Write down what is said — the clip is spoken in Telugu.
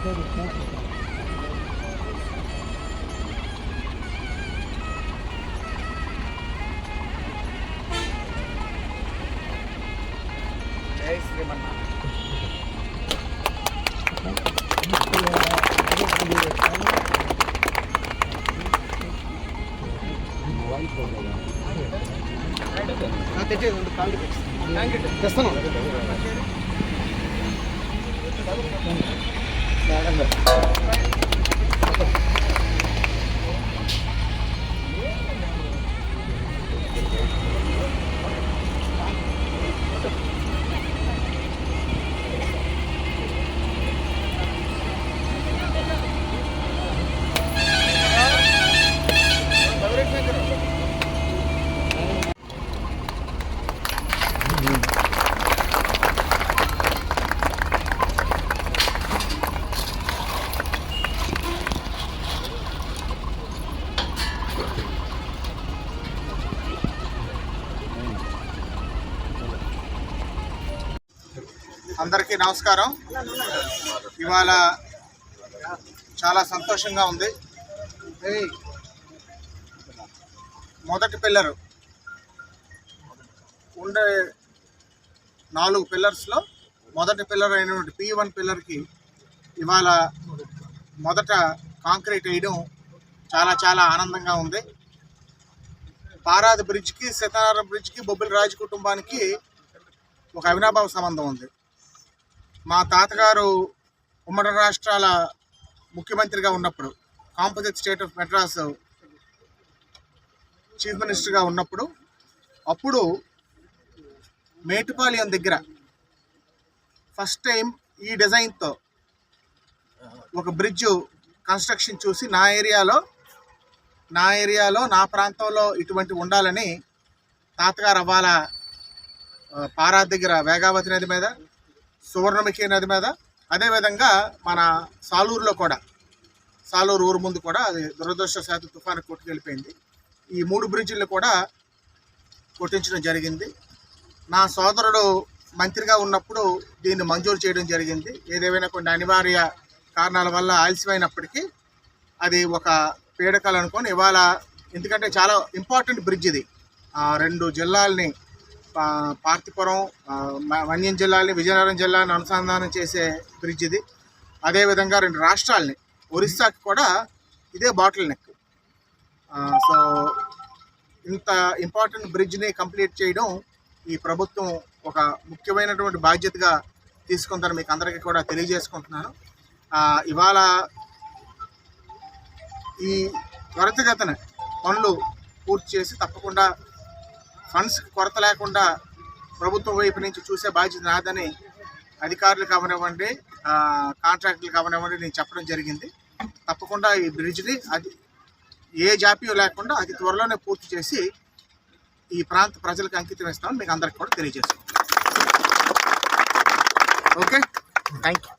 జై శ్రీమన్నారాయణ. తెస్తాను. అందరికీ నమస్కారం. ఇవాళ చాలా సంతోషంగా ఉంది. మొదటి పిల్లరు ఉండే 4 పిల్లర్స్లో మొదటి పిల్లర్ అయినటువంటి P1 పిల్లర్కి ఇవాళ మొదట కాంక్రీట్ వేయడం చాలా చాలా ఆనందంగా ఉంది. పారాది బ్రిడ్జ్కి, సత్యనారాయణ బ్రిడ్జ్కి, బొబ్బిలి రాజు కుటుంబానికి ఒక అవినాభావ సంబంధం ఉంది. మా తాతగారు ఉమ్మడి రాష్ట్రాల ముఖ్యమంత్రిగా ఉన్నప్పుడు, composite state of Madras chief మినిస్టర్గా ఉన్నప్పుడు, అప్పుడు మేటుపాలెం దగ్గర ఫస్ట్ టైం ఈ డిజైన్తో ఒక బ్రిడ్జ్ కన్స్ట్రక్షన్ చూసి నా ఏరియాలో నా ప్రాంతంలో ఇటువంటి ఉండాలని తాతగారు అవ్వాల పారాది దగ్గర వేగావతి నది మీద, సువర్ణముఖి నది మీద, అదేవిధంగా మన సాలూరులో కూడా, సాలూరు ఊరు ముందు కూడా అది దురదృష్టవశాత్తు తుఫాను కొట్టుకెళ్ళిపోయింది. ఈ 3 బ్రిడ్జిలు కూడా కొట్టించడం జరిగింది. నా సోదరుడు మంత్రిగా ఉన్నప్పుడు దీన్ని మంజూరు చేయడం జరిగింది. ఏదేమైనా కొన్ని అనివార్య కారణాల వల్ల ఆలస్యమైనప్పటికీ అది ఒక పీడకలు అనుకొని ఇవాళ, ఎందుకంటే చాలా ఇంపార్టెంట్ బ్రిడ్జ్ ఇది. 2 జిల్లాలని, పార్తీపురం, మన్యం జిల్లాని, విజయనగరం జిల్లాని అనుసంధానం చేసే బ్రిడ్జ్ ఇది. అదేవిధంగా 2 రాష్ట్రాలని, ఒరిస్సాకి కూడా ఇదే బాటిల్ నెక్. సో ఇంత ఇంపార్టెంట్ బ్రిడ్జ్ని కంప్లీట్ చేయడం ఈ ప్రభుత్వం ఒక ముఖ్యమైనటువంటి బాధ్యతగా తీసుకుందని మీకు అందరికీ కూడా తెలియజేసుకుంటున్నాను. ఇవాళ ఈ త్వరితగతిన పనులు పూర్తి చేసి తప్పకుండా ఫండ్స్కి కొరత లేకుండా ప్రభుత్వం వైపు నుంచి చూసే బాధ్యత నాదని అధికారులు కావనివ్వండి, కాంట్రాక్టులు కావనివ్వండి నేను చెప్పడం జరిగింది. తప్పకుండా ఈ బ్రిడ్జ్ని అది ఏ జాప్యం లేకుండా అతి త్వరలోనే పూర్తి చేసి ఈ ప్రాంత ప్రజలకు అంకితం ఇస్తామని మీకు అందరికీ కూడా తెలియజేస్తాం. Okay, thank you.